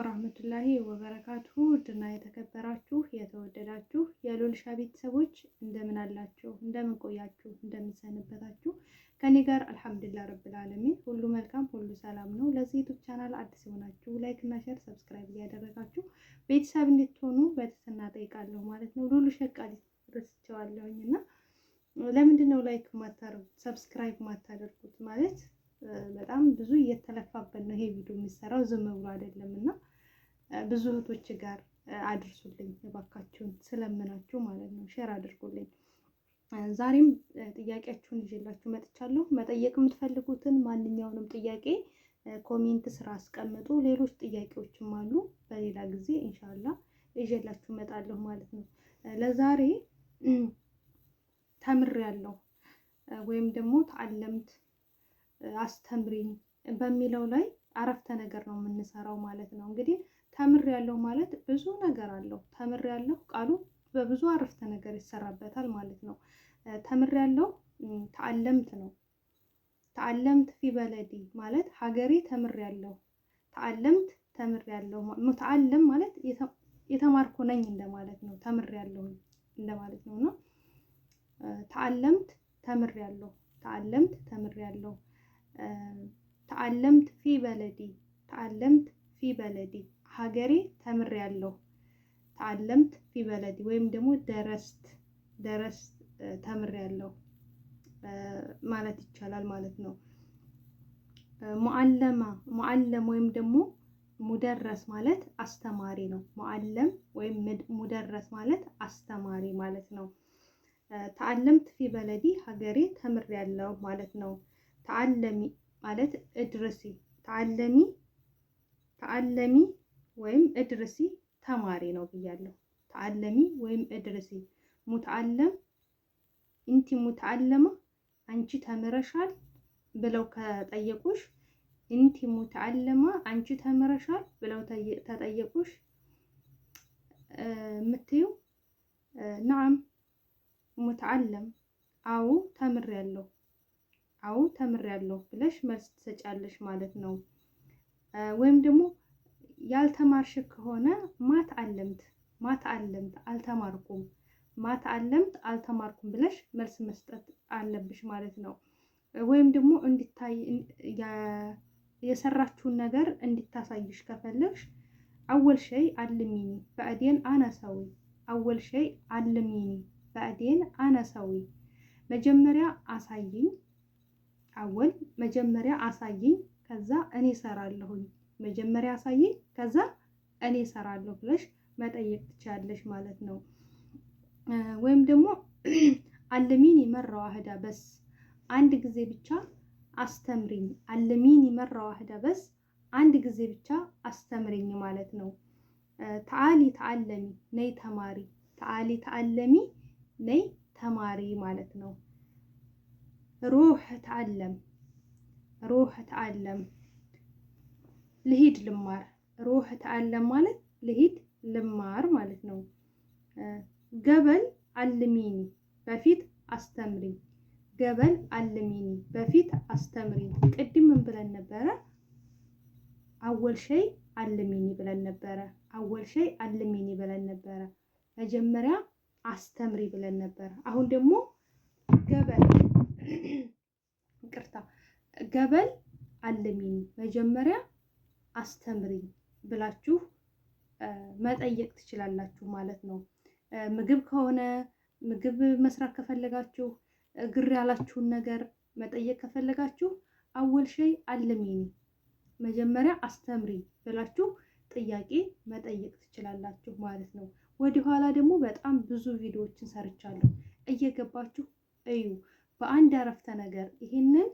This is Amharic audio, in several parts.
ወራህመቱላሂ ወበረካቱሁ ድና የተከበራችሁ የተወደዳችሁ የሉልሻ ቤተሰቦች እንደምን አላችሁ? እንደምን ቆያችሁ? እንደምን ሰነበታችሁ? ከኔ ጋር አልሐምዱሊላህ ረብል ዓለሚን ሁሉ መልካም ሁሉ ሰላም ነው። ለዚህ ዩቲዩብ ቻናል አዲስ የሆናችሁ ላይክ እና ሼር ሰብስክራይብ እያደረጋችሁ ቤተሰብ እንድትሆኑ በትህትና ጠይቃለሁ ማለት ነው። ሉልሻ ቃል ረስቸዋለሁኝና ለምንድን ነው ላይክ ማታደርጉት ሰብስክራይብ ማታደርጉት? ማለት በጣም ብዙ እየተለፋበት ነው ይሄ ቪዲዮ የሚሰራው ዝም ብሎ አይደለም እና ብዙ እህቶች ጋር አድርሱልኝ እባካችሁን ስለምናችሁ ማለት ነው። ሼር አድርጉልኝ። ዛሬም ጥያቄያችሁን ይዤላችሁ መጥቻለሁ። መጠየቅ የምትፈልጉትን ማንኛውንም ጥያቄ ኮሜንት ስራ አስቀምጡ። ሌሎች ጥያቄዎችም አሉ በሌላ ጊዜ ኢንሻአላህ ይዤላችሁ እመጣለሁ ማለት ነው። ለዛሬ ተምሬያለሁ ወይም ደግሞ ተዓለምት አስተምሪኝ በሚለው ላይ አረፍተ ነገር ነው የምንሰራው ማለት ነው። እንግዲህ ተምሬያለሁ ማለት ብዙ ነገር አለው። ተምሬያለሁ ቃሉ በብዙ አረፍተ ነገር ይሰራበታል ማለት ነው። ተምሬያለሁ ተዓለምት ነው። ተዓለምት ፊ በለዲ ማለት ሀገሬ ተምሬያለሁ። ተዓለምት ተምሬያለሁ። ሙተዓለም ማለት የተማርኩ ነኝ እንደማለት ነው። ተምሬያለሁ እንደማለት ነውና ተዓለምት ተምሬያለሁ። ተዓለምት ተምሬያለሁ። ተዓለምት ፊ በለዲ ተዓለምት ፊ በለዲ ሀገሬ ተምሬያለሁ። ተዓለምት ፊ በለዲ ወይም ደግሞ ደረስት ተምሬያለሁ ማለት ይቻላል ማለት ነው። ሙዓለም ወይም ደግሞ ሙደረስ ማለት አስተማሪ ነው። ሙዓለም ወይም ሙደረስ ማለት አስተማሪ ማለት ነው። ተዓለምት ፊ በለዲ ሀገሬ ተምሬያለሁ ማለት ነው። ተዓለሚ ማለት እድርሲ ተዓለሚ ወይም እድርሲ ተማሪ ነው ብያለሁ። ተዓለሚ ወይም እድርሲ። ሙተዓለም እንቲ ሙተዓለማ አንቺ ተምረሻል ብለው ከጠየቁሽ እንቲ ሙተዓለማ አንቺ ተምረሻል ብለው ተጠየቁሽ የምትይው ነዓም ሙተዓለም አዎ ተምሬያለሁ አዎ ተምሬያለሁ ብለሽ መልስ ትሰጫለሽ ማለት ነው። ወይም ደግሞ ያልተማርሽ ከሆነ ማተዓለምት አልተማርኩም አልተማርኩም ብለሽ መልስ መስጠት አለብሽ ማለት ነው። ወይም ደግሞ እንዲታይ የሰራችውን ነገር እንዲታሳይሽ ከፈለግሽ አወል ሸይ አልሚኒ በአዴን አነሳዊ አወል ሸይ አልሚኒ በአዴን አነሳዊ መጀመሪያ አሳይኝ አወል መጀመሪያ አሳይኝ ከዛ እኔ እሰራለሁኝ። መጀመሪያ አሳይኝ ከዛ እኔ እሰራለሁ ብለሽ መጠየቅ ትችያለሽ ማለት ነው። ወይም ደግሞ አልሚኒ መራ ዋህዳ በስ አንድ ጊዜ ብቻ አስተምሪኝ። አልሚኒ መራ ዋህዳ በስ አንድ ጊዜ ብቻ አስተምሪኝ ማለት ነው። ተዓሊ ተዓለሚ ነይ ተማሪ ተዓሊ ተዓለሚ ነይ ተማሪ ማለት ነው። ሩህ ተዓለም ልሂድ ልማር። ሩህ ተዓለም ማለት ልሂድ ልማር ማለት ነው። ገበል አልሚኒ በፊት አስተምሪኝ። ገበል አልሚኒ በፊት አስተምሪኝ። ቅድም ምን ብለን ነበረ? አወል ሸይ አልሚኒ ብለን ነበረ። አወል ሸይ አልሚኒ ብለን ነበረ። መጀመሪያ አስተምሪ ብለን ነበረ። አሁን ደግሞ ገበል አልሚኒ መጀመሪያ አስተምሪኝ ብላችሁ መጠየቅ ትችላላችሁ ማለት ነው። ምግብ ከሆነ ምግብ መስራት ከፈለጋችሁ ግር ያላችሁን ነገር መጠየቅ ከፈለጋችሁ አወል ሸይ አልሚኒ መጀመሪያ አስተምሪ ብላችሁ ጥያቄ መጠየቅ ትችላላችሁ ማለት ነው። ወደኋላ ደግሞ በጣም ብዙ ቪዲዮዎችን ሰርቻለሁ እየገባችሁ እዩ። በአንድ አረፍተ ነገር ይሄንን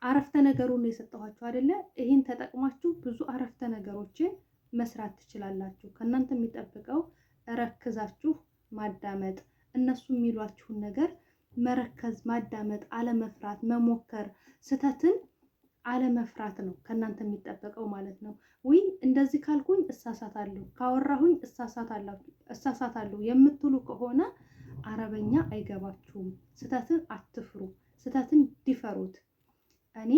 አረፍተ ነገሩን ነው የሰጠኋችሁ አይደለ? ይሄን ተጠቅማችሁ ብዙ አረፍተ ነገሮችን መስራት ትችላላችሁ። ከእናንተ የሚጠብቀው ረክዛችሁ ማዳመጥ፣ እነሱ የሚሏችሁን ነገር መረከዝ፣ ማዳመጥ፣ አለመፍራት፣ መሞከር፣ ስህተትን አለመፍራት ነው ከእናንተ የሚጠበቀው ማለት ነው። ወይ እንደዚህ ካልኩኝ እሳሳታለሁ፣ ካወራሁኝ እሳሳታለሁ የምትሉ ከሆነ አረበኛ አይገባችሁም። ስህተትን አትፍሩ፣ ስህተትን ዲፈሩት። እኔ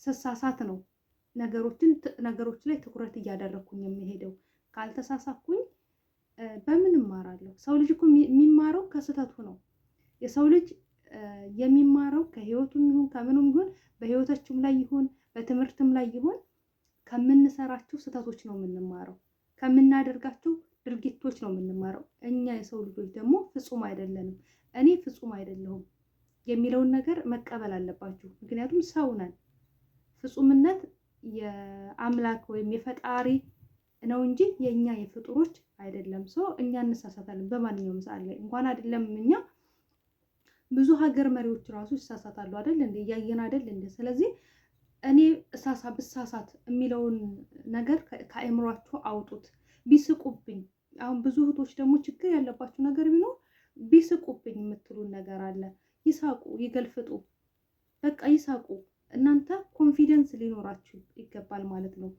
ስሳሳት ነው ነገሮች ላይ ትኩረት እያደረኩኝ የሚሄደው። ካልተሳሳኩኝ በምን እማራለሁ? ሰው ልጅ እኮ የሚማረው ከስህተቱ ነው። የሰው ልጅ የሚማረው ከህይወቱም ይሁን ከምኑም ይሁን በህይወታችም ላይ ይሁን በትምህርትም ላይ ይሁን ከምንሰራቸው ስህተቶች ነው የምንማረው፣ ከምናደርጋቸው ድርጊቶች ነው የምንማረው። እኛ የሰው ልጆች ደግሞ ፍጹም አይደለንም። እኔ ፍጹም አይደለሁም የሚለውን ነገር መቀበል አለባችሁ። ምክንያቱም ሰው ነን። ፍጹምነት የአምላክ ወይም የፈጣሪ ነው እንጂ የእኛ የፍጡሮች አይደለም። ሰው እኛ እንሳሳታለን በማንኛውም ሰዓት ላይ እንኳን አይደለም እኛ ብዙ ሀገር መሪዎች ራሱ ይሳሳታሉ አይደል እንዴ? እያየን አይደል እንዴ? ስለዚህ እኔ ብሳሳት የሚለውን ነገር ከአእምሯችሁ አውጡት። ቢስቁብኝ፣ አሁን ብዙ እህቶች ደግሞ ችግር ያለባችሁ ነገር ቢኖር ቢስቁብኝ የምትሉን ነገር አለ። ይሳቁ፣ ይገልፍጡ፣ በቃ ይሳቁ። እናንተ ኮንፊደንስ ሊኖራችሁ ይገባል ማለት ነው።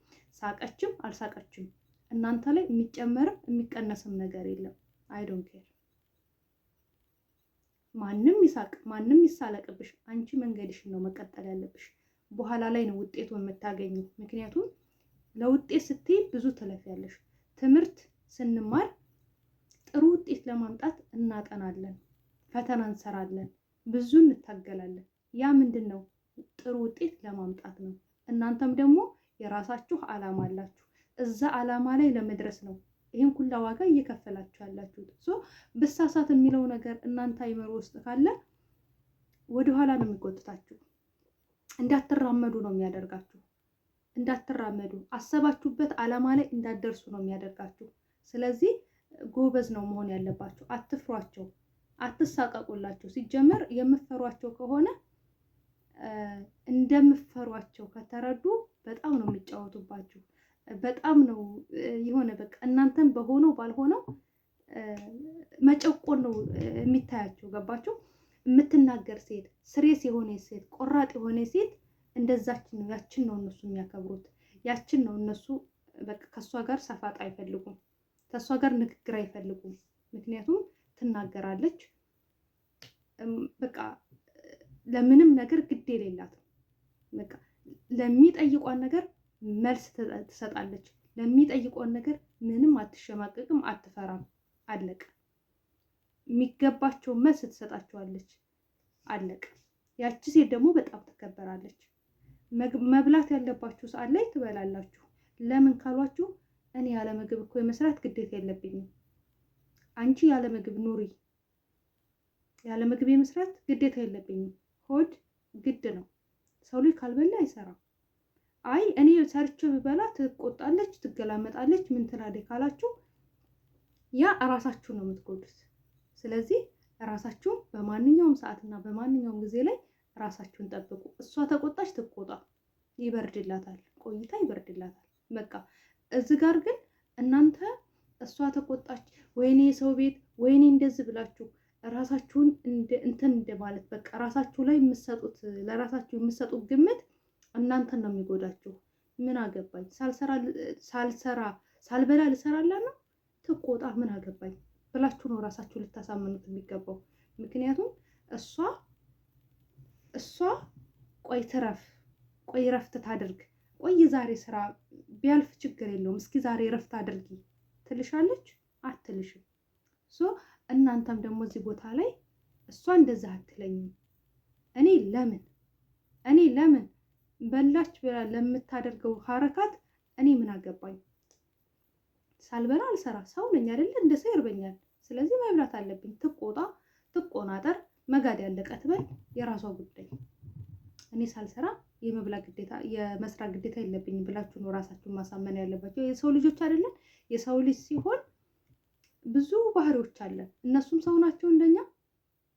ሳቀችም አልሳቀችም እናንተ ላይ የሚጨመርም የሚቀነስም ነገር የለም። አይ ዶንት ኬር። ማንም ይሳቅ፣ ማንም ይሳለቅብሽ፣ አንቺ መንገድሽን ነው መቀጠል ያለብሽ። በኋላ ላይ ነው ውጤቱን የምታገኙ። ምክንያቱም ለውጤት ስትይ ብዙ ትለፊያለሽ። ትምህርት ስንማር ጥሩ ውጤት ለማምጣት እናጠናለን፣ ፈተና እንሰራለን፣ ብዙ እንታገላለን። ያ ምንድን ነው? ጥሩ ውጤት ለማምጣት ነው። እናንተም ደግሞ የራሳችሁ ዓላማ አላችሁ። እዛ ዓላማ ላይ ለመድረስ ነው ይህን ሁላ ዋጋ እየከፈላችሁ ያላችሁት። ብሳሳት የሚለው ነገር እናንተ አይምሮ ውስጥ ካለ ወደኋላ ነው የሚጎትታችሁ። እንዳትራመዱ ነው የሚያደርጋችሁ። እንዳትራመዱ፣ አሰባችሁበት ዓላማ ላይ እንዳትደርሱ ነው የሚያደርጋችሁ። ስለዚህ ጎበዝ ነው መሆን ያለባችሁ። አትፍሯቸው፣ አትሳቀቁላቸው። ሲጀመር የምትፈሯቸው ከሆነ እንደምትፈሯቸው ከተረዱ በጣም ነው የሚጫወቱባችሁ። በጣም ነው የሆነ በቃ እናንተን በሆነው ባልሆነው መጨቆን ነው የሚታያቸው። ገባችሁ? የምትናገር ሴት፣ ስሬስ የሆነ ሴት፣ ቆራጥ የሆነ ሴት እንደዛችን ነው። ያችን ነው እነሱ የሚያከብሩት። ያችን ነው እነሱ በቃ ከእሷ ጋር ሰፋጣ አይፈልጉም፣ ከእሷ ጋር ንግግር አይፈልጉም። ምክንያቱም ትናገራለች፣ በቃ ለምንም ነገር ግድ የሌላትም። በቃ ለሚጠይቋን ነገር መልስ ትሰጣለች። ለሚጠይቋን ነገር ምንም አትሸማቀቅም፣ አትፈራም። አለቀ። የሚገባቸው መልስ ትሰጣቸዋለች። አለቀ። ያቺ ሴት ደግሞ በጣም ትከበራለች። መብላት ያለባችሁ ሰዓት ላይ ትበላላችሁ። ለምን ካሏችሁ እኔ ያለ ምግብ እኮ የመስራት ግዴታ የለብኝም። አንቺ ያለ ምግብ ኑሪ፣ ያለ ምግብ የመስራት ግዴታ የለብኝም። ሆድ ግድ ነው። ሰው ልጅ ካልበላ አይሰራም። አይ እኔ ሰርቼ ብበላ ትቆጣለች፣ ትገላመጣለች፣ ምን ትላለች ካላችሁ ያ እራሳችሁ ነው የምትጎዱት። ስለዚህ ራሳችሁን በማንኛውም ሰዓትና በማንኛውም ጊዜ ላይ ራሳችሁን ጠብቁ። እሷ ተቆጣች ትቆጣ፣ ይበርድላታል፣ ቆይታ ይበርድላታል። በቃ እዚህ ጋር ግን እናንተ እሷ ተቆጣች፣ ወይኔ ሰው ቤት፣ ወይኔ እንደዚህ ብላችሁ ራሳችሁን እንትን እንደማለት በቃ ራሳችሁ ላይ የምትሰጡት ለራሳችሁ የምትሰጡት ግምት እናንተን ነው የሚጎዳችሁ። ምን አገባኝ፣ ሳልበላ ልሰራላ ነው ትቆጣ፣ ምን አገባኝ ብላችሁ ነው ራሳችሁ ልታሳምኑት የሚገባው። ምክንያቱም እሷ ቆይ ትረፍ፣ ቆይ ረፍት ታድርግ፣ ቆይ ዛሬ ስራ ቢያልፍ ችግር የለውም እስኪ ዛሬ ረፍት አድርጊ ትልሻለች? አትልሽም። እናንተም ደግሞ እዚህ ቦታ ላይ እሷ እንደዛ አትለኝም። እኔ ለምን በላች ብላ ለምታደርገው ሀረካት እኔ ምን አገባኝ? ሳልበላ አልሰራ ሰው ነኝ አይደለ? እንደ ሰው ይርበኛል። ስለዚህ መብላት አለብኝ። ትቆጣ፣ ትቆናጠር፣ መጋድ ያለቀ ትበል፣ የራሷ ጉዳይ። እኔ ሳልሰራ የመስራት ግዴታ የለብኝም ብላችሁ ነው ራሳችሁን ማሳመን ያለባቸው። የሰው ልጆች አይደለን? የሰው ልጅ ሲሆን ብዙ ባህሪዎች አለ። እነሱም ሰው ናቸው እንደኛ፣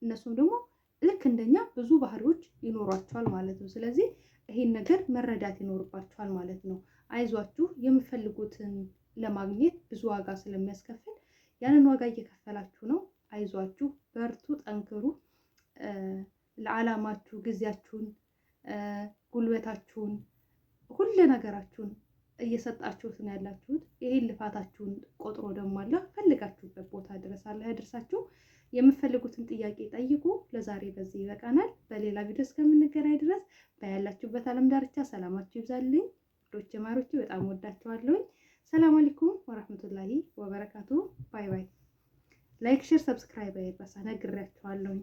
እነሱም ደግሞ ልክ እንደኛ ብዙ ባህሪዎች ይኖሯቸዋል ማለት ነው። ስለዚህ ይሄን ነገር መረዳት ይኖርባቸዋል ማለት ነው። አይዟችሁ፣ የምፈልጉትን ለማግኘት ብዙ ዋጋ ስለሚያስከፍል ያንን ዋጋ እየከፈላችሁ ነው። አይዟችሁ፣ በርቱ፣ ጠንክሩ። ለዓላማችሁ ጊዜያችሁን፣ ጉልበታችሁን፣ ሁሉ ነገራችሁን እየሰጣችሁት ነው ያላችሁት። ይሄን ልፋታችሁን ቆጥሮ ደግሞ አለ ፈልጋችሁበት ቦታ ድረስ አለ ያደርሳችሁ። የምትፈልጉትን ጥያቄ ጠይቁ። ለዛሬ በዚህ ይበቃናል። በሌላ ቪዲዮ እስከምንገናኝ ድረስ በያላችሁበት ዓለም ዳርቻ ሰላማችሁ ይብዛልኝ። ውዶች ማሮች በጣም ወዳችኋለሁ። ሰላም አለይኩም ወራህመቱላሂ ወበረካቱ። ባይ ባይ። ላይክ ሼር ሰብስክራይብ አይረሳ፣ ነግሬያችኋለሁ።